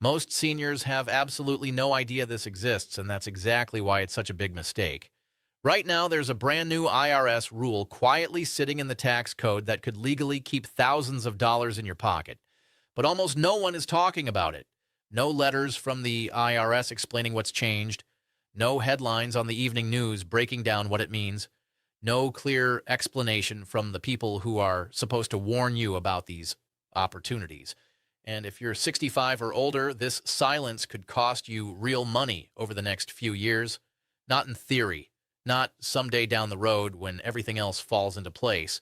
Most seniors have absolutely no idea this exists, and that's exactly why it's such a big mistake. Right now, there's a brand new IRS rule quietly sitting in the tax code that could legally keep thousands of dollars in your pocket. But almost no one is talking about it. No letters from the IRS explaining what's changed. No headlines on the evening news breaking down what it means. No clear explanation from the people who are supposed to warn you about these opportunities. And if you're 65 or older, this silence could cost you real money over the next few years. Not in theory, not someday down the road when everything else falls into place.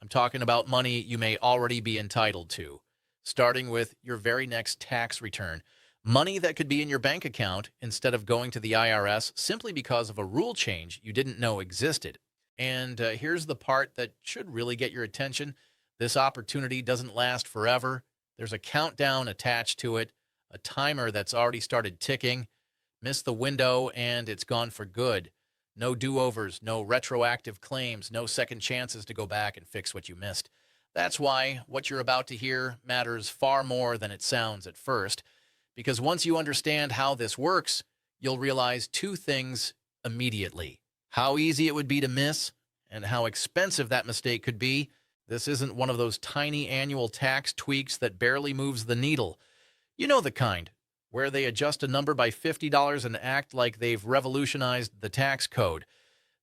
I'm talking about money you may already be entitled to, starting with your very next tax return. Money that could be in your bank account instead of going to the IRS simply because of a rule change you didn't know existed. And here's the part that should really get your attention. This opportunity doesn't last forever. There's a countdown attached to it, a timer that's already started ticking. Miss the window and it's gone for good. No do-overs, no retroactive claims, no second chances to go back and fix what you missed. That's why what you're about to hear matters far more than it sounds at first, because once you understand how this works, you'll realize two things immediately: how easy it would be to miss and how expensive that mistake could be. This isn't one of those tiny annual tax tweaks that barely moves the needle. You know the kind, where they adjust a number by $50 and act like they've revolutionized the tax code.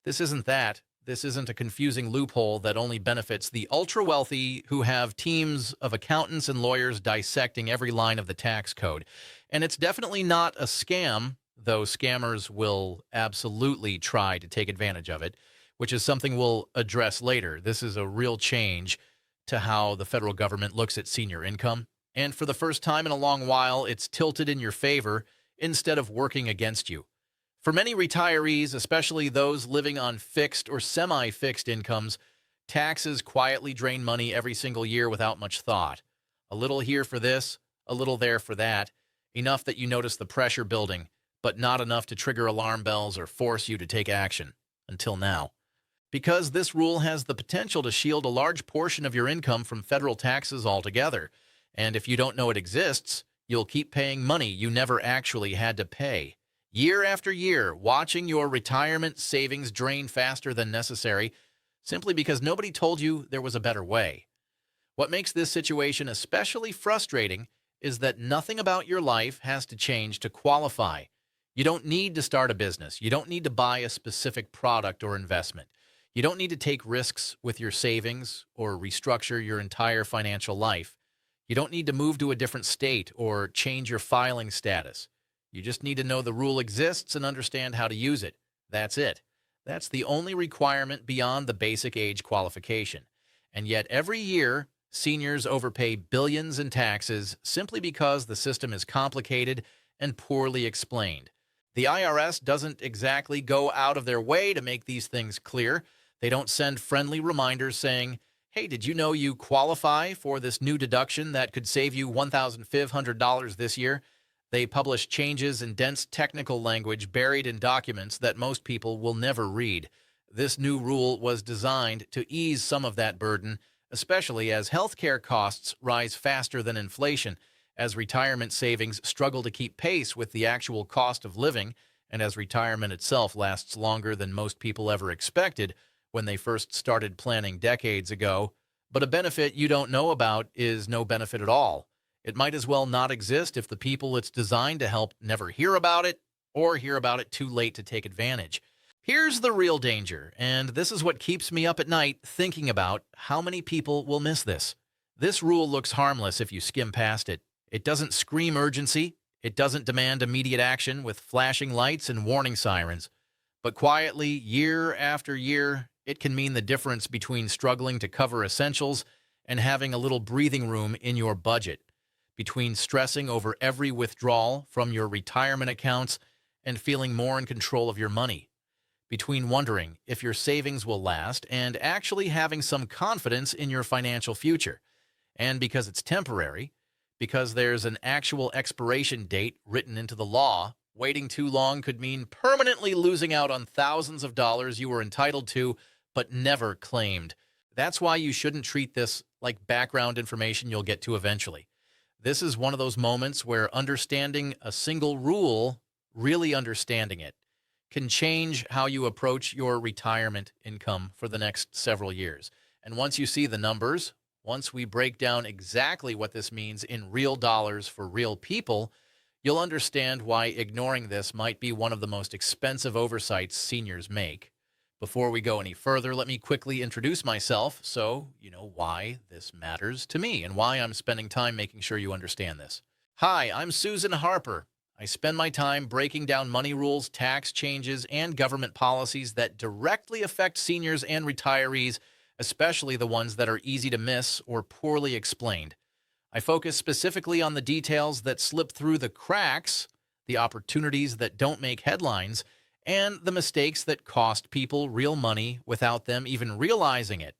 This isn't that. This isn't a confusing loophole that only benefits the ultra-wealthy who have teams of accountants and lawyers dissecting every line of the tax code. And it's definitely not a scam, though scammers will absolutely try to take advantage of it, which is something we'll address later. This is a real change to how the federal government looks at senior income. And for the first time in a long while, it's tilted in your favor instead of working against you. For many retirees, especially those living on fixed or semi-fixed incomes, taxes quietly drain money every single year without much thought. A little here for this, a little there for that, enough that you notice the pressure building, but not enough to trigger alarm bells or force you to take action. Until now. Because this rule has the potential to shield a large portion of your income from federal taxes altogether. And if you don't know it exists, you'll keep paying money you never actually had to pay. Year after year, watching your retirement savings drain faster than necessary simply because nobody told you there was a better way. What makes this situation especially frustrating is that nothing about your life has to change to qualify. You don't need to start a business. You don't need to buy a specific product or investment. You don't need to take risks with your savings or restructure your entire financial life. You don't need to move to a different state or change your filing status. You just need to know the rule exists and understand how to use it. That's it. That's the only requirement beyond the basic age qualification. And yet every year, seniors overpay billions in taxes simply because the system is complicated and poorly explained. The IRS doesn't exactly go out of their way to make these things clear. They don't send friendly reminders saying, hey, did you know you qualify for this new deduction that could save you $1,500 this year? They publish changes in dense technical language buried in documents that most people will never read. This new rule was designed to ease some of that burden, especially as healthcare costs rise faster than inflation, as retirement savings struggle to keep pace with the actual cost of living, and as retirement itself lasts longer than most people ever expected when they first started planning decades ago. But a benefit you don't know about is no benefit at all. It might as well not exist if the people it's designed to help never hear about it or hear about it too late to take advantage. Here's the real danger, and this is what keeps me up at night thinking about how many people will miss this. This rule looks harmless if you skim past it. It doesn't scream urgency. It doesn't demand immediate action with flashing lights and warning sirens. But quietly, year after year, it can mean the difference between struggling to cover essentials and having a little breathing room in your budget, between stressing over every withdrawal from your retirement accounts and feeling more in control of your money, between wondering if your savings will last and actually having some confidence in your financial future. And because it's temporary, because there's an actual expiration date written into the law, waiting too long could mean permanently losing out on thousands of dollars you were entitled to but never claimed. That's why you shouldn't treat this like background information you'll get to eventually. This is one of those moments where understanding a single rule, really understanding it, can change how you approach your retirement income for the next several years. And once you see the numbers, once we break down exactly what this means in real dollars for real people, you'll understand why ignoring this might be one of the most expensive oversights seniors make. Before we go any further, let me quickly introduce myself so you know why this matters to me and why I'm spending time making sure you understand this. Hi, I'm Susan Harper. I spend my time breaking down money rules, tax changes, and government policies that directly affect seniors and retirees, especially the ones that are easy to miss or poorly explained. I focus specifically on the details that slip through the cracks, the opportunities that don't make headlines, and the mistakes that cost people real money without them even realizing it.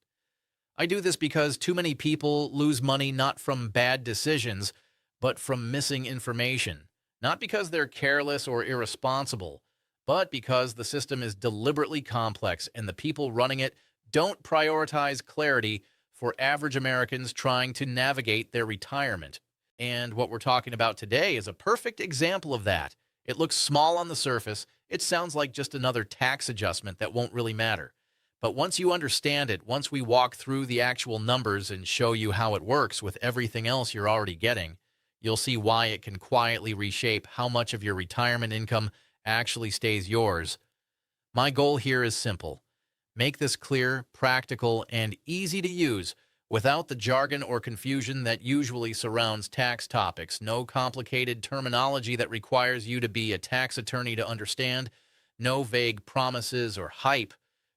I do this because too many people lose money not from bad decisions, but from missing information. Not because they're careless or irresponsible, but because the system is deliberately complex and the people running it don't prioritize clarity for average Americans trying to navigate their retirement. And what we're talking about today is a perfect example of that. It looks small on the surface. It sounds like just another tax adjustment that won't really matter. But once you understand it, once we walk through the actual numbers and show you how it works with everything else you're already getting, you'll see why it can quietly reshape how much of your retirement income actually stays yours. My goal here is simple. Make this clear, practical, and easy to use without the jargon or confusion that usually surrounds tax topics. No complicated terminology that requires you to be a tax attorney to understand. No vague promises or hype.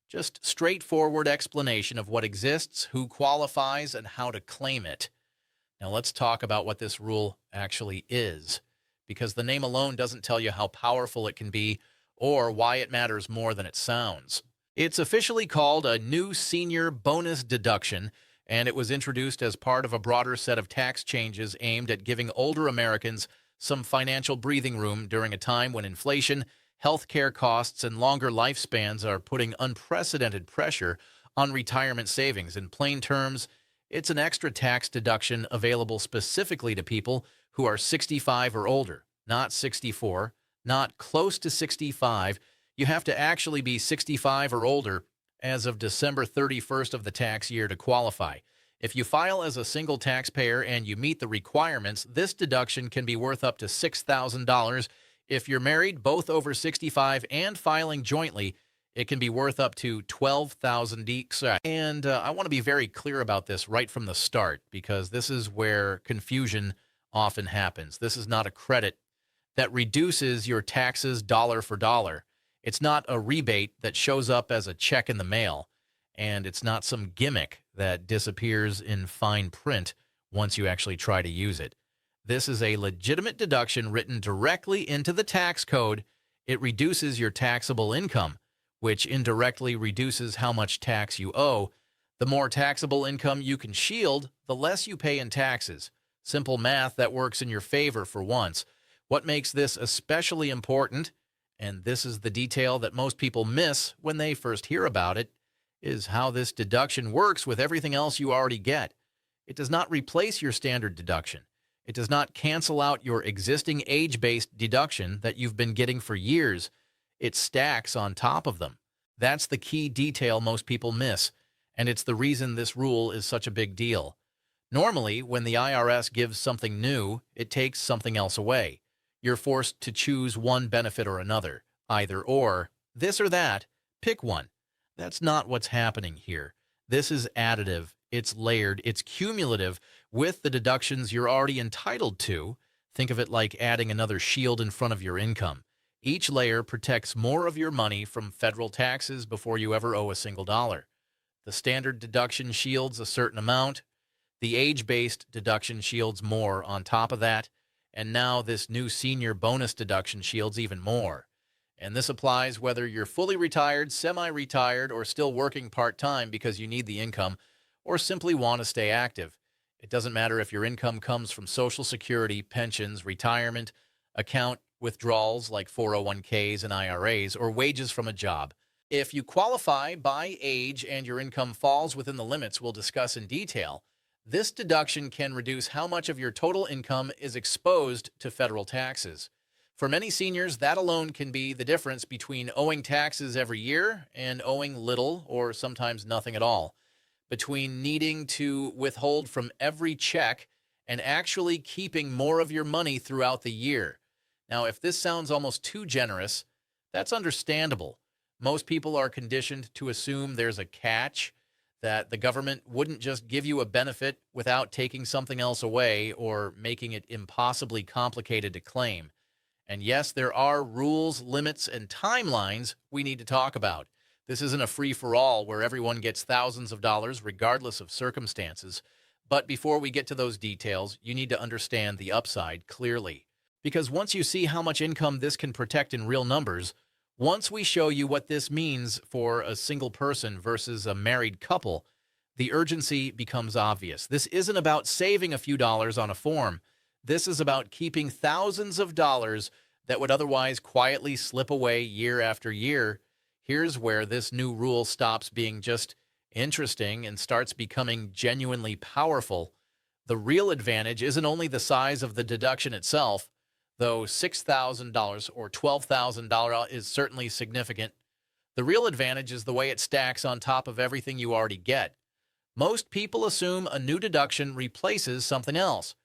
Just straightforward explanation of what exists, who qualifies, and how to claim it. Now let's talk about what this rule actually is, because the name alone doesn't tell you how powerful it can be or why it matters more than it sounds. It's officially called a new senior bonus deduction, and it was introduced as part of a broader set of tax changes aimed at giving older Americans some financial breathing room during a time when inflation, healthcare costs, and longer lifespans are putting unprecedented pressure on retirement savings. In plain terms, it's an extra tax deduction available specifically to people who are 65 or older, not 64, not close to 65. You have to actually be 65 or older as of December 31st of the tax year to qualify. If you file as a single taxpayer and you meet the requirements, this deduction can be worth up to $6,000. If you're married, both over 65 and filing jointly, it can be worth up to $12,000. And I want to be very clear about this right from the start, because this is where confusion often happens. This is not a credit that reduces your taxes dollar for dollar. It's not a rebate that shows up as a check in the mail, and it's not some gimmick that disappears in fine print once you actually try to use it. This is a legitimate deduction written directly into the tax code. It reduces your taxable income, which indirectly reduces how much tax you owe. The more taxable income you can shield, the less you pay in taxes. Simple math that works in your favor for once. What makes this especially important, and this is the detail that most people miss when they first hear about it, is how this deduction works with everything else you already get. It does not replace your standard deduction. It does not cancel out your existing age-based deduction that you've been getting for years. It stacks on top of them. That's the key detail most people miss, and it's the reason this rule is such a big deal. Normally, when the IRS gives something new, it takes something else away. You're forced to choose one benefit or another, either or, this or that, pick one. That's not what's happening here. This is additive, it's layered, it's cumulative with the deductions you're already entitled to. Think of it like adding another shield in front of your income. Each layer protects more of your money from federal taxes before you ever owe a single dollar. The standard deduction shields a certain amount. The age-based deduction shields more on top of that. And now this new senior bonus deduction shields even more. And this applies whether you're fully retired, semi-retired, or still working part-time because you need the income, or simply want to stay active. It doesn't matter if your income comes from Social Security, pensions, retirement, account withdrawals like 401ks and IRAs, or wages from a job. If you qualify by age and your income falls within the limits we'll discuss in detail, This deduction can reduce how much of your total income is exposed to federal taxes. For many seniors, that alone can be the difference between owing taxes every year and owing little or sometimes nothing at all, between needing to withhold from every check and actually keeping more of your money throughout the year. Now, if this sounds almost too generous, that's understandable. Most people are conditioned to assume there's a catch, that the government wouldn't just give you a benefit without taking something else away or making it impossibly complicated to claim. And yes, there are rules, limits, and timelines we need to talk about. This isn't a free-for-all where everyone gets thousands of dollars regardless of circumstances. But before we get to those details, you need to understand the upside clearly. Because once you see how much income this can protect in real numbers, once we show you what this means for a single person versus a married couple, the urgency becomes obvious. This isn't about saving a few dollars on a form. This is about keeping thousands of dollars that would otherwise quietly slip away year after year. Here's where this new rule stops being just interesting and starts becoming genuinely powerful. The real advantage isn't only the size of the deduction itself, though $6,000 or $12,000 is certainly significant. The real advantage is the way it stacks on top of everything you already get. Most people assume a new deduction replaces something else.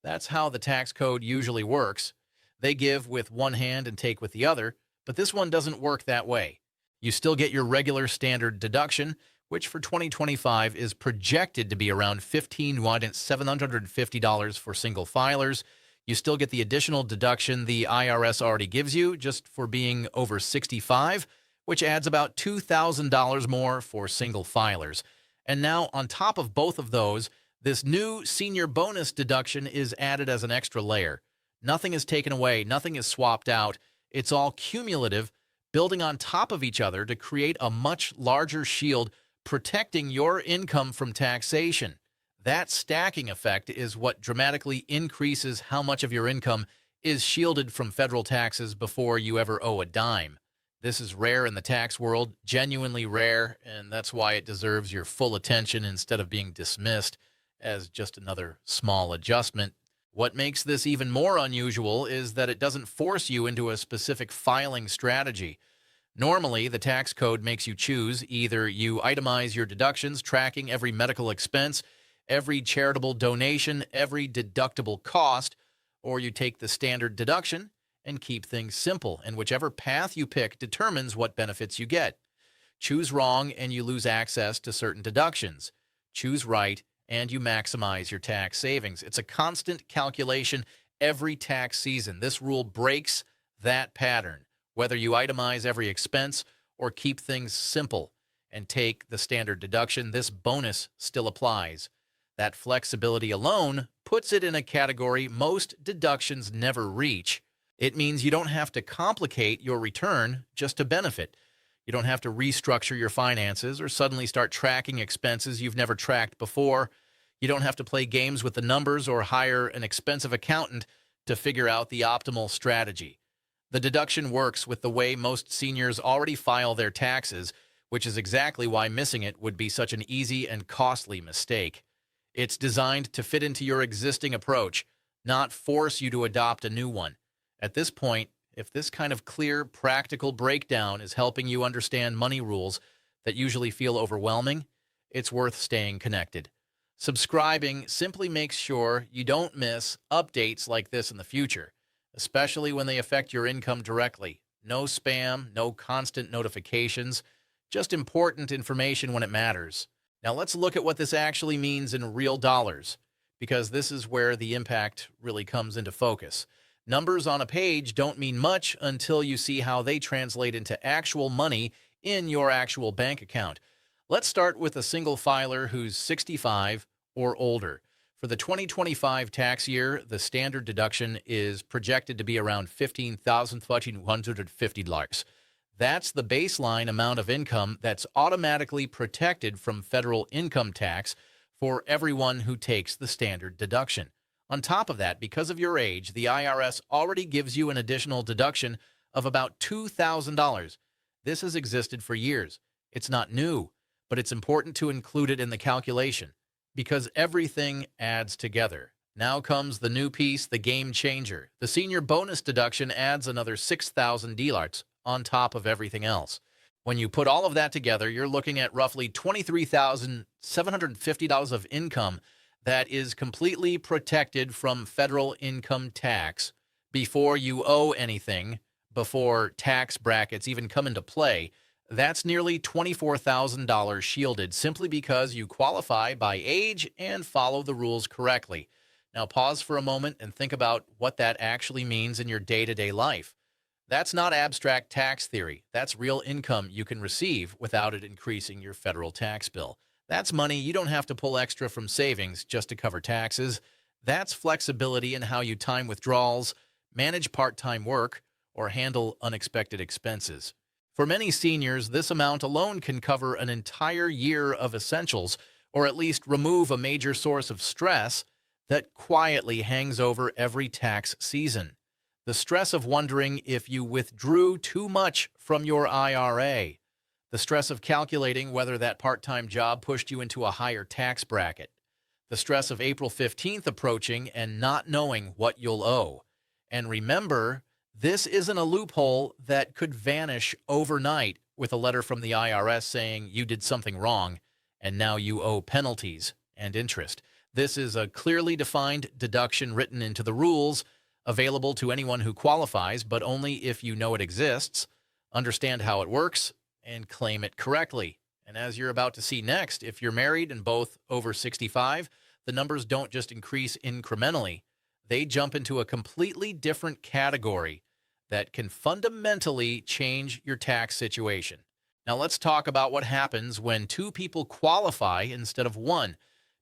That's how the tax code usually works. They give with one hand and take with the other, but this one doesn't work that way. You still get your regular standard deduction, which for 2025 is projected to be around $15,750 for single filers. You still get the additional deduction the IRS already gives you just for being over 65, which adds about $2,000 more for single filers. And now, on top of both of those, this new senior bonus deduction is added as an extra layer. Nothing is taken away, nothing is swapped out. It's all cumulative, building on top of each other to create a much larger shield protecting your income from taxation. That stacking effect is what dramatically increases how much of your income is shielded from federal taxes before you ever owe a dime. This is rare in the tax world, genuinely rare, and that's why it deserves your full attention instead of being dismissed as just another small adjustment. What makes this even more unusual is that it doesn't force you into a specific filing strategy. Normally, the tax code makes you choose. Either you itemize your deductions, tracking every medical expense, every charitable donation, every deductible cost, or you take the standard deduction and keep things simple, and whichever path you pick determines what benefits you get. Choose wrong and you lose access to certain deductions. Choose right and you maximize your tax savings. It's a constant calculation every tax season. This rule breaks that pattern. Whether you itemize every expense or keep things simple and take the standard deduction, this bonus still applies. That flexibility alone puts it in a category most deductions never reach. It means you don't have to complicate your return just to benefit. You don't have to restructure your finances or suddenly start tracking expenses you've never tracked before. You don't have to play games with the numbers or hire an expensive accountant to figure out the optimal strategy. The deduction works with the way most seniors already file their taxes, which is exactly why missing it would be such an easy and costly mistake. It's designed to fit into your existing approach, not force you to adopt a new one. At this point, if this kind of clear, practical breakdown is helping you understand money rules that usually feel overwhelming, it's worth staying connected. Subscribing simply makes sure you don't miss updates like this in the future, especially when they affect your income directly. No spam, no constant notifications, just important information when it matters. Now let's look at what this actually means in real dollars, because this is where the impact really comes into focus. Numbers on a page don't mean much until you see how they translate into actual money in your actual bank account. Let's start with a single filer who's 65 or older. For the 2025 tax year, the standard deduction is projected to be around $15,250. That's the baseline amount of income that's automatically protected from federal income tax for everyone who takes the standard deduction. On top of that, because of your age, the IRS already gives you an additional deduction of about $2,000. This has existed for years. It's not new, but it's important to include it in the calculation. because everything adds together. Now comes the new piece, the game changer. The senior bonus deduction adds another $6,000 on top of everything else. When you put all of that together, you're looking at roughly $23,750 of income that is completely protected from federal income tax before you owe anything, before tax brackets even come into play. That's nearly $24,000 shielded simply because you qualify by age and follow the rules correctly. Now pause for a moment and think about what that actually means in your day-to-day life. That's not abstract tax theory. That's real income you can receive without it increasing your federal tax bill. That's money you don't have to pull extra from savings just to cover taxes. That's flexibility in how you time withdrawals, manage part-time work, or handle unexpected expenses. For many seniors, this amount alone can cover an entire year of essentials, or at least remove a major source of stress that quietly hangs over every tax season. The stress of wondering if you withdrew too much from your IRA. The stress of calculating whether that part-time job pushed you into a higher tax bracket. The stress of April 15th approaching and not knowing what you'll owe. And remember, this isn't a loophole that could vanish overnight with a letter from the IRS saying you did something wrong and now you owe penalties and interest. This is a clearly defined deduction written into the rules, available to anyone who qualifies, but only if you know it exists, understand how it works, and claim it correctly. And as you're about to see next, if you're married and both over 65, the numbers don't just increase incrementally. They jump into a completely different category that can fundamentally change your tax situation. Now let's talk about what happens when two people qualify instead of one,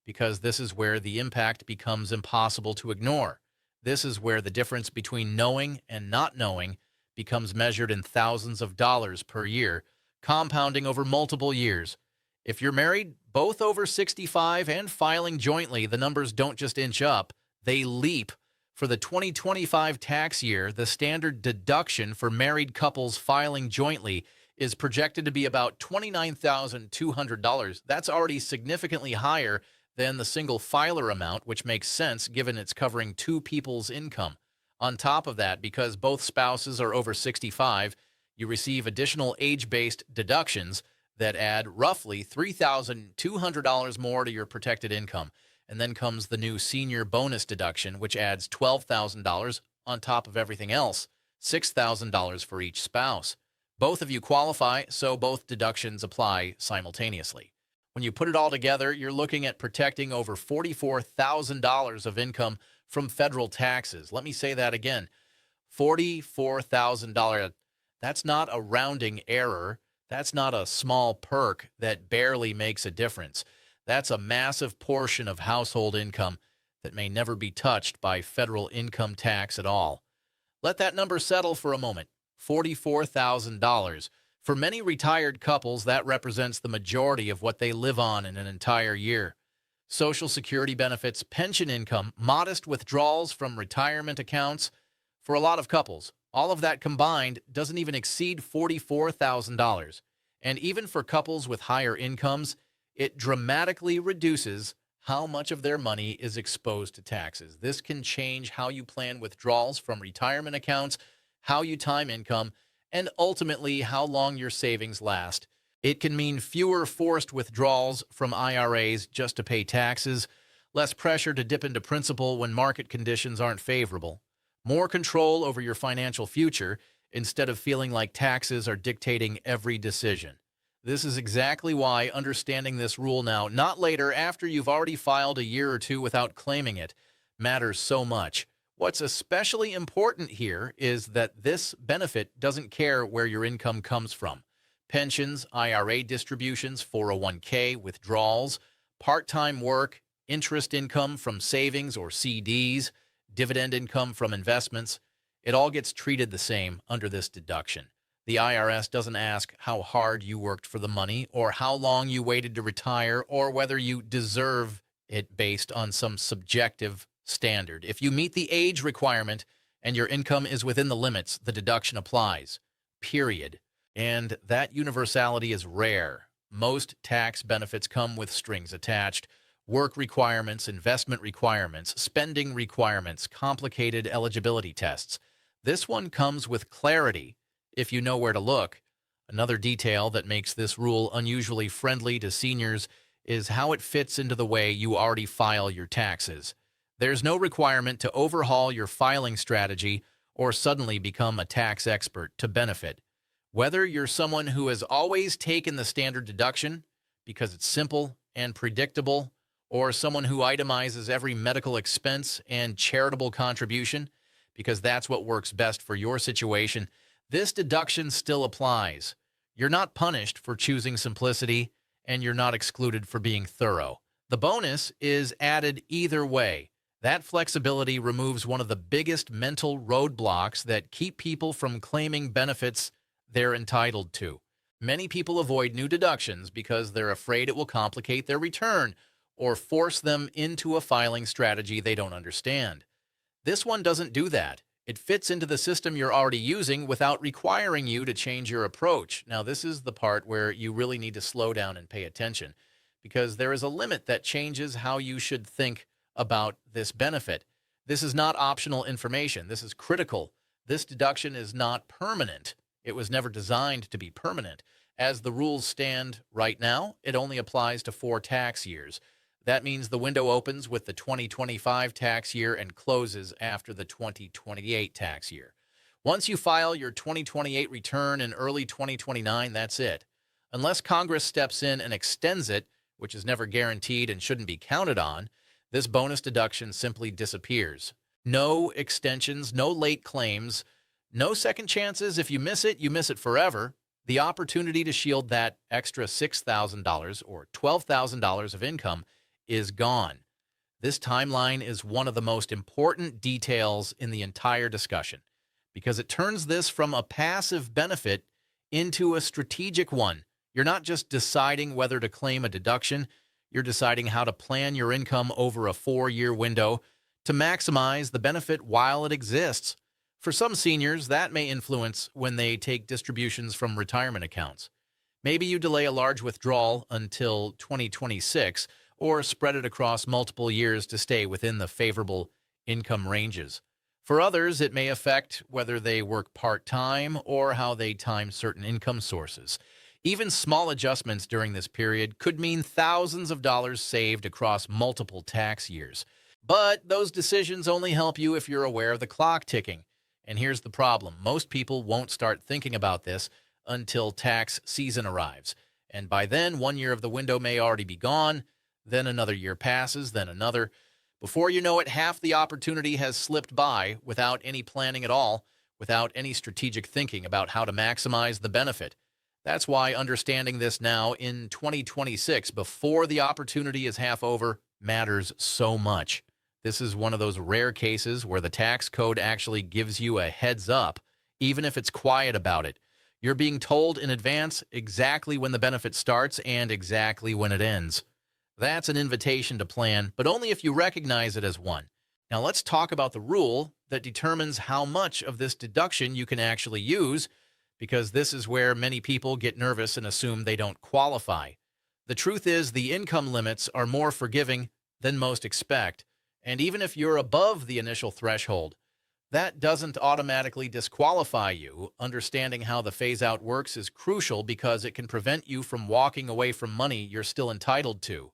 because this is where the impact becomes impossible to ignore. This is where the difference between knowing and not knowing becomes measured in thousands of dollars per year, compounding over multiple years. If you're married, both over 65 and filing jointly, the numbers don't just inch up, they leap. For the 2025 tax year, the standard deduction for married couples filing jointly is projected to be about $29,200. That's already significantly higher than the single filer amount, which makes sense given it's covering two people's income. On top of that, because both spouses are over 65, you receive additional age-based deductions that add roughly $3,200 more to your protected income. And then comes the new senior bonus deduction, which adds $12,000 on top of everything else, $6,000 for each spouse. Both of you qualify, so both deductions apply simultaneously. When you put it all together, you're looking at protecting over $44,000 of income from federal taxes. Let me say that again, $44,000. That's not a rounding error. That's not a small perk that barely makes a difference. That's a massive portion of household income that may never be touched by federal income tax at all. Let that number settle for a moment. $44,000. For many retired couples, that represents the majority of what they live on in an entire year. Social Security benefits, pension income, modest withdrawals from retirement accounts. For a lot of couples, all of that combined doesn't even exceed $44,000. And even for couples with higher incomes, it dramatically reduces how much of their money is exposed to taxes. This can change how you plan withdrawals from retirement accounts, how you time income, and ultimately how long your savings last. It can mean fewer forced withdrawals from IRAs just to pay taxes, less pressure to dip into principal when market conditions aren't favorable, more control over your financial future instead of feeling like taxes are dictating every decision. This is exactly why understanding this rule now, not later after you've already filed a year or two without claiming it, matters so much. What's especially important here is that this benefit doesn't care where your income comes from. Pensions, IRA distributions, 401k, withdrawals, part-time work, interest income from savings or CDs, dividend income from investments, it all gets treated the same under this deduction. The IRS doesn't ask how hard you worked for the money or how long you waited to retire or whether you deserve it based on some subjective standard. If you meet the age requirement and your income is within the limits, the deduction applies, period. And that universality is rare. Most tax benefits come with strings attached. Work requirements, investment requirements, spending requirements, complicated eligibility tests. This one comes with clarity if you know where to look. Another detail that makes this rule unusually friendly to seniors is how it fits into the way you already file your taxes. There's no requirement to overhaul your filing strategy or suddenly become a tax expert to benefit. Whether you're someone who has always taken the standard deduction because it's simple and predictable, or someone who itemizes every medical expense and charitable contribution because that's what works best for your situation, this deduction still applies. You're not punished for choosing simplicity, and you're not excluded for being thorough. The bonus is added either way. That flexibility removes one of the biggest mental roadblocks that keep people from claiming benefits they're entitled to. Many people avoid new deductions because they're afraid it will complicate their return or force them into a filing strategy they don't understand. This one doesn't do that. It fits into the system you're already using without requiring you to change your approach. Now, this is the part where you really need to slow down and pay attention, because there is a limit that changes how you should think about this benefit. This is not optional information. This is critical. This deduction is not permanent. It was never designed to be permanent. As the rules stand right now, it only applies to 4 tax years. That means the window opens with the 2025 tax year and closes after the 2028 tax year. Once you file your 2028 return in early 2029, that's it. Unless Congress steps in and extends it, which is never guaranteed and shouldn't be counted on, this bonus deduction simply disappears. No extensions, no late claims, no second chances. If you miss it forever. The opportunity to shield that extra $6,000 or $12,000 of income is gone. This timeline is one of the most important details in the entire discussion because it turns this from a passive benefit into a strategic one. You're not just deciding whether to claim a deduction, you're deciding how to plan your income over a 4-year window to maximize the benefit while it exists. For some seniors, that may influence when they take distributions from retirement accounts. Maybe you delay a large withdrawal until 2026 or spread it across multiple years to stay within the favorable income ranges. For others, it may affect whether they work part-time or how they time certain income sources. Even small adjustments during this period could mean thousands of dollars saved across multiple tax years. But those decisions only help you if you're aware of the clock ticking. And here's the problem. Most people won't start thinking about this until tax season arrives. And by then, 1 year of the window may already be gone. Then another year passes, then another. Before you know it, half the opportunity has slipped by without any planning at all, without any strategic thinking about how to maximize the benefit. That's why understanding this now in 2026, before the opportunity is half over, matters so much. This is one of those rare cases where the tax code actually gives you a heads up, even if it's quiet about it. You're being told in advance exactly when the benefit starts and exactly when it ends. That's an invitation to plan, but only if you recognize it as one. Now let's talk about the rule that determines how much of this deduction you can actually use, because this is where many people get nervous and assume they don't qualify. The truth is the income limits are more forgiving than most expect, and even if you're above the initial threshold, that doesn't automatically disqualify you. Understanding how the phase-out works is crucial because it can prevent you from walking away from money you're still entitled to.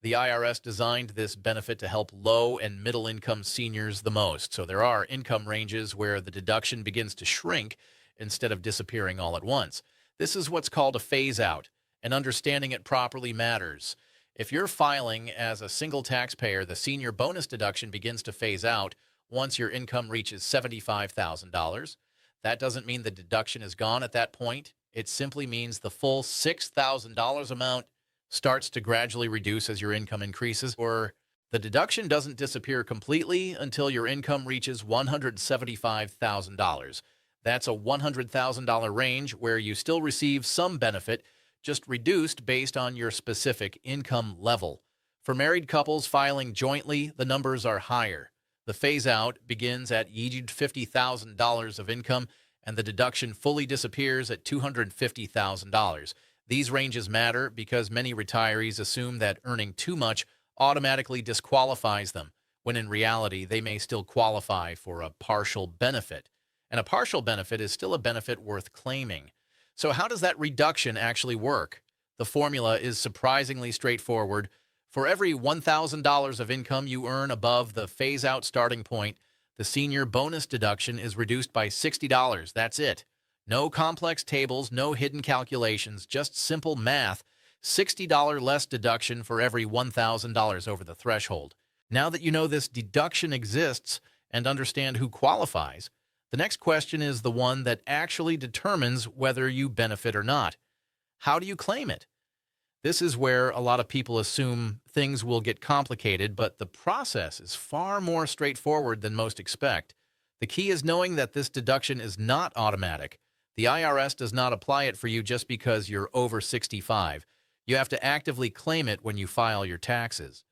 The IRS designed this benefit to help low and middle-income seniors the most, so there are income ranges where the deduction begins to shrink instead of disappearing all at once. This is what's called a phase-out, and understanding it properly matters. If you're filing as a single taxpayer, the senior bonus deduction begins to phase out once your income reaches $75,000. That doesn't mean the deduction is gone at that point. It simply means the full $6,000 amount starts to gradually reduce as your income increases, or the deduction doesn't disappear completely until your income reaches $175,000. That's a $100,000 range where you still receive some benefit, just reduced based on your specific income level. For married couples filing jointly, the numbers are higher. The phase-out begins at $50,000 of income, and the deduction fully disappears at $250,000. These ranges matter because many retirees assume that earning too much automatically disqualifies them, when in reality, they may still qualify for a partial benefit. And a partial benefit is still a benefit worth claiming. So how does that reduction actually work? The formula is surprisingly straightforward. For every $1,000 of income you earn above the phase-out starting point, the senior bonus deduction is reduced by $60. That's it. No complex tables, no hidden calculations, just simple math. $60 less deduction for every $1,000 over the threshold. Now that you know this deduction exists and understand who qualifies, the next question is the one that actually determines whether you benefit or not. How do you claim it? This is where a lot of people assume things will get complicated, but the process is far more straightforward than most expect. The key is knowing that this deduction is not automatic. The IRS does not apply it for you just because you're over 65. You have to actively claim it when you file your taxes.